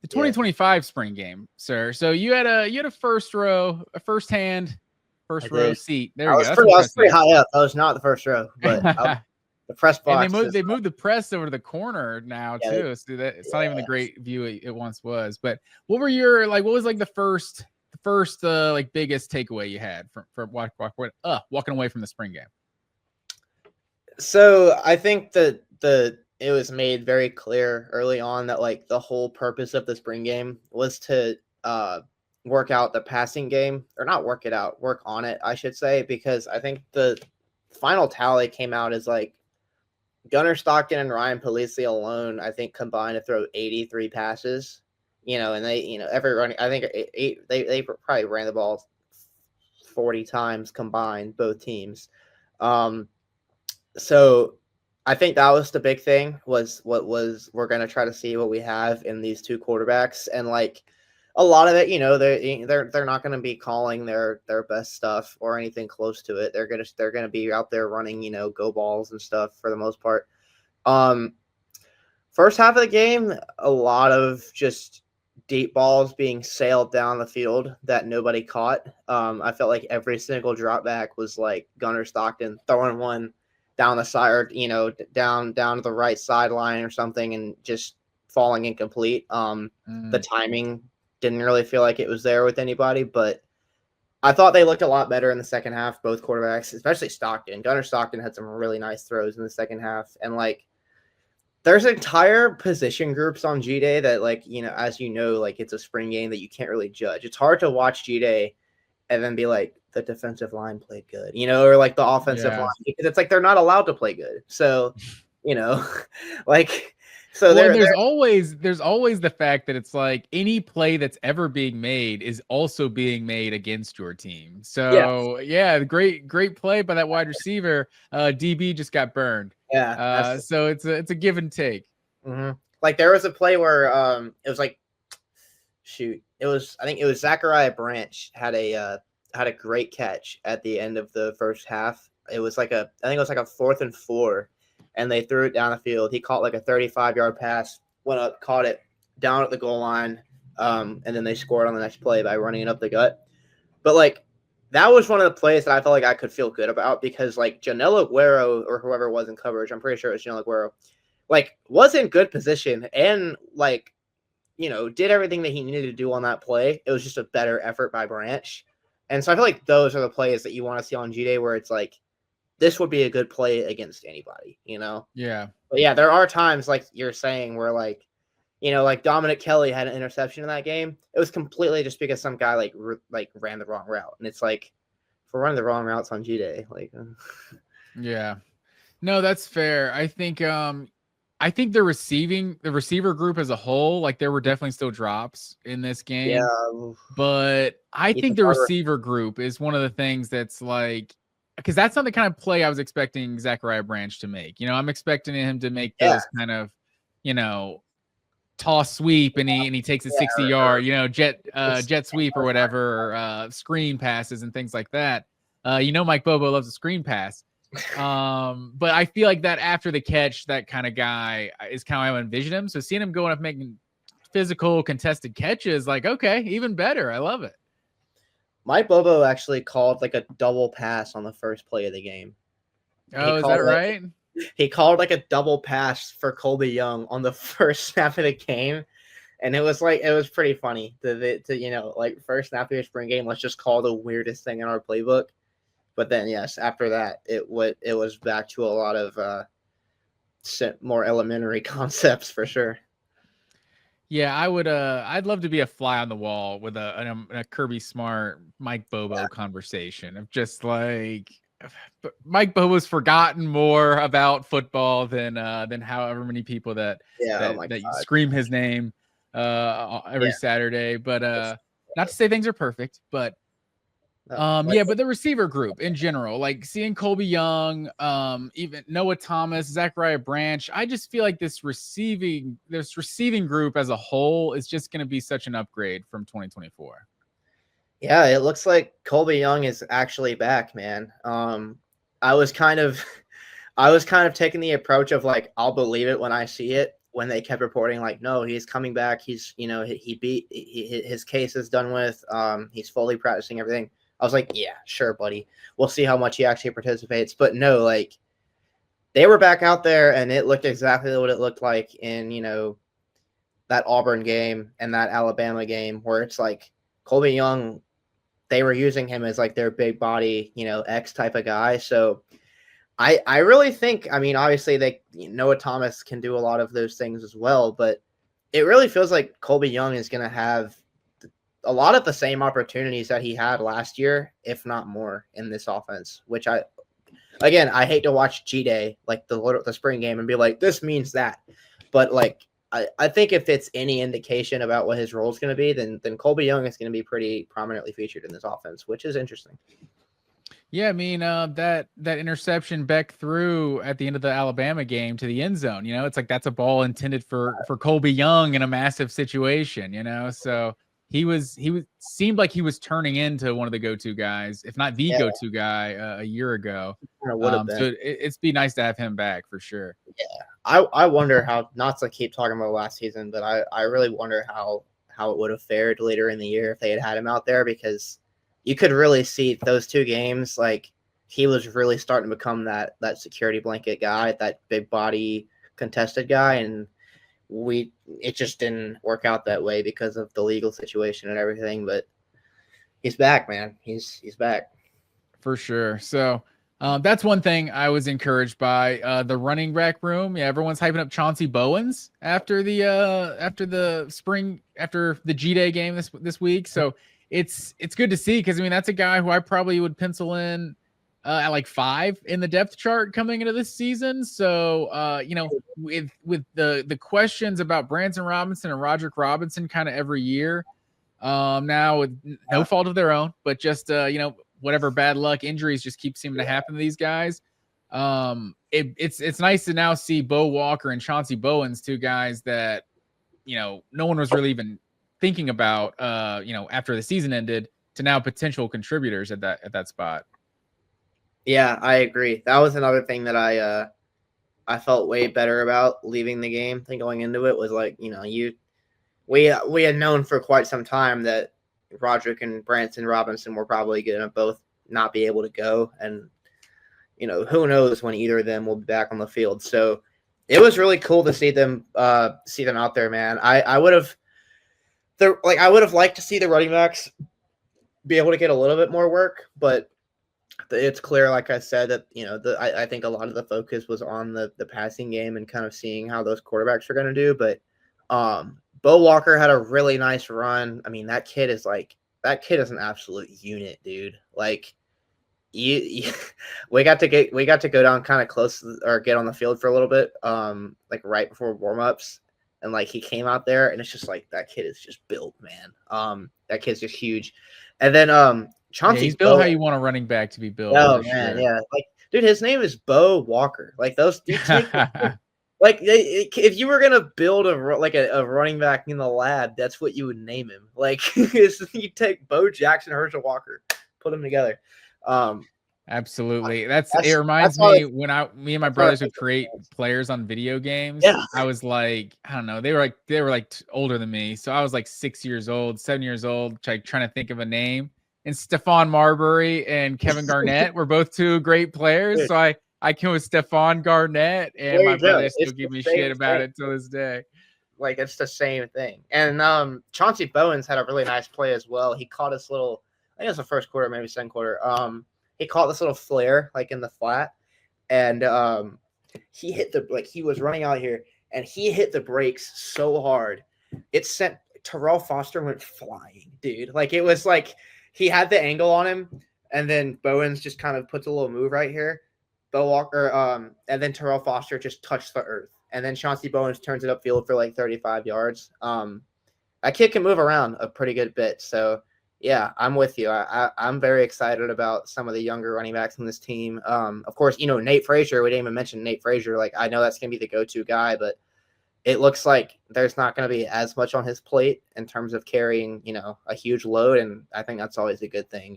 the 2025 spring game, sir. So you had a first row seat. There we go. That's I was pretty impressive. high up. I was not the first row, but the press box. And they moved the press over to the corner now too. So it's not even the great view it once was. But what were your what was like the first like biggest takeaway you had from walking away from the spring game? So I think that it was made very clear early on that like the whole purpose of the spring game was to work out the passing game, or not work it out, work on it, I should say, because I think the final tally came out as like Gunnar Stockton and Ryan Puglisi alone, I think, combined to throw 83 passes. And they, every running, I think they probably ran the ball 40 times combined, both teams. So I think that was the big thing, was we're going to try to see what we have in these two quarterbacks. And like a lot of it, they're not going to be calling their best stuff or anything close to it. They're going to be out there running, go balls and stuff for the most part. First half of the game, a lot of just deep balls being sailed down the field that nobody caught. I felt like every single drop back was like Gunnar Stockton throwing one down the side, or down to the right sideline or something, and just falling incomplete. The timing didn't really feel like it was there with anybody, but I thought they looked a lot better in the second half, both quarterbacks, especially Stockton. Gunnar Stockton had some really nice throws in the second half, and like there's entire position groups on G-Day that, like, as like it's a spring game that you can't really judge. It's hard to watch G-Day and then be like, the defensive line played good, or like the offensive line, because it's like they're not allowed to play good. So, like, so there's always the fact that it's like any play that's ever being made is also being made against your team. So great play by that wide receiver. DB just got burned. Yeah. So it's a give and take. Mm-hmm. Like there was a play where it was like, I think it was Zachariah Branch had a great catch at the end of the first half. It was like I think it was like a 4th and 4, and they threw it down the field. He caught like a 35-yard pass, went up, caught it down at the goal line, and then they scored on the next play by running it up the gut. But like that was one of the plays that I felt like I could feel good about, because like Janelle Aguero, or whoever was in coverage, I'm pretty sure it was Janelle Aguero, like was in good position and like did everything that he needed to do on that play. It was just a better effort by Branch. And so I feel like those are the plays that you want to see on G-Day, where it's like, this would be a good play against anybody, Yeah. But yeah, there are times, like you're saying, where like, like Dominic Kelly had an interception in that game. It was completely just because some guy like ran the wrong route. And it's like, if we're running the wrong routes on G-Day, like. Yeah. No, that's fair. I think the receiver group as a whole, like there were definitely still drops in this game. Yeah. But I think the receiver group is one of the things that's like, because that's not the kind of play I was expecting Zachariah Branch to make. I'm expecting him to make those kind of, toss sweep, and he takes a 60-yard, jet sweep or whatever, or screen passes and things like that. Mike Bobo loves a screen pass. But I feel like that after the catch, that kind of guy is kind of how I envision him. So seeing him going up making physical contested catches, like, okay, even better. I love it. Mike Bobo actually called like a double pass on the first play of the game. Oh, is that right? He called like a double pass for Colby Young on the first snap of the game. And it was pretty funny to like first snap of your spring game, let's just call the weirdest thing in our playbook. But then, yes, after that, it was back to a lot of more elementary concepts for sure. Yeah, I would. I'd love to be a fly on the wall with a Kirby Smart, Mike Bobo conversation of just like Mike Bobo's forgotten more about football than however many people that scream his name every Saturday. But not to say things are perfect, but. But the receiver group in general, like seeing Colby Young, even Noah Thomas, Zachariah Branch, I just feel like this receiving group as a whole is just going to be such an upgrade from 2024. Yeah, it looks like Colby Young is actually back, man. I was kind of taking the approach of like, I'll believe it when I see it, when they kept reporting like, no, he's coming back. He's, his case is done with. He's fully practicing everything. I was like, yeah, sure, buddy. We'll see how much he actually participates. But no, like they were back out there and it looked exactly what it looked like in, that Auburn game and that Alabama game where it's like Colby Young, they were using him as like their big body, X type of guy. So I really think, I mean, obviously Noah Thomas can do a lot of those things as well, but it really feels like Colby Young is going to have a lot of the same opportunities that he had last year, if not more, in this offense, which I hate to watch G-Day, like the spring game, and be like, this means that. But like, I think if it's any indication about what his role is going to be, then Colby Young is going to be pretty prominently featured in this offense, which is interesting. Yeah, I mean, that interception Beck threw at the end of the Alabama game to the end zone, it's like that's a ball intended for Colby Young in a massive situation, so he seemed like he was turning into one of the go-to guys, if not the go-to guy a year ago. So it'd be nice to have him back for sure. Yeah, I wonder how, not to keep talking about last season, but I really wonder how it would have fared later in the year if they had him out there, because you could really see those two games, like he was really starting to become that security blanket guy, that big body contested guy, and it just didn't work out that way because of the legal situation and everything. But he's back, man. He's back for sure. So that's one thing I was encouraged by. The running back room. Yeah, everyone's hyping up Chauncey Bowens after the G-Day game this week. So it's good to see, because I mean that's a guy who I probably would pencil in at like 5 in the depth chart coming into this season. So with the questions about Branson Robinson and Roderick Robinson kind of every year, now with no fault of their own, but just whatever bad luck, injuries just keep seeming to happen to these guys. It's nice to now see Bo Walker and Chauncey Bowens, two guys that no one was really even thinking about after the season ended, to now potential contributors at that spot. Yeah, I agree. That was another thing that I felt way better about leaving the game than going into it, was like, we had known for quite some time that Roderick and Branson Robinson were probably going to both not be able to go, and who knows when either of them will be back on the field. So it was really cool to see them out there, man. I would have liked to see the running backs be able to get a little bit more work, but it's clear, like I said, that I think a lot of the focus was on the passing game and kind of seeing how those quarterbacks are going to do. But Bo Walker had a really nice run. I mean, that kid is an absolute unit, dude. Like we got to go down kind of close, or get on the field for a little bit, like right before warm-ups, and like he came out there, and it's just like, that kid is just built, man. That kid's just huge. And then Chauncey, he's built how you want a running back to be built. Oh man, sure. Yeah. Like, dude, his name is Bo Walker. Like those dudes like if you were gonna build a running back in the lab, that's what you would name him. Like you take Bo Jackson, Herschel Walker, put them together. Absolutely. It reminds me when me and my brothers would create players on video games. Yeah. I was like, I don't know, they were like older than me. So I was like 6 years old, 7 years old, trying to think of a name. And Stephon Marbury and Kevin Garnett were both two great players. So I came with Stephon Garnett, and my brothers still give me shit about it to this day. Like, it's the same thing. And Chauncey Bowens had a really nice play as well. He caught this little, I think it was the first quarter, maybe second quarter. He caught this little flare, like in the flat, and he hit he was running out here, and he hit the brakes so hard, it sent Terrell Foster went flying, dude. Like, it was like he had the angle on him, and then Bowens just kind of puts a little move right here. Bo Walker, and then Terrell Foster just touched the earth, and then Chauncey Bowens turns it upfield for like 35 yards. That kid can move around a pretty good bit, so. Yeah, I'm with you. I'm very excited about some of the younger running backs on this team. Of course, Nate Frazier. We didn't even mention Nate Frazier. Like, I know that's going to be the go-to guy, but it looks like there's not going to be as much on his plate in terms of carrying, a huge load, and I think that's always a good thing.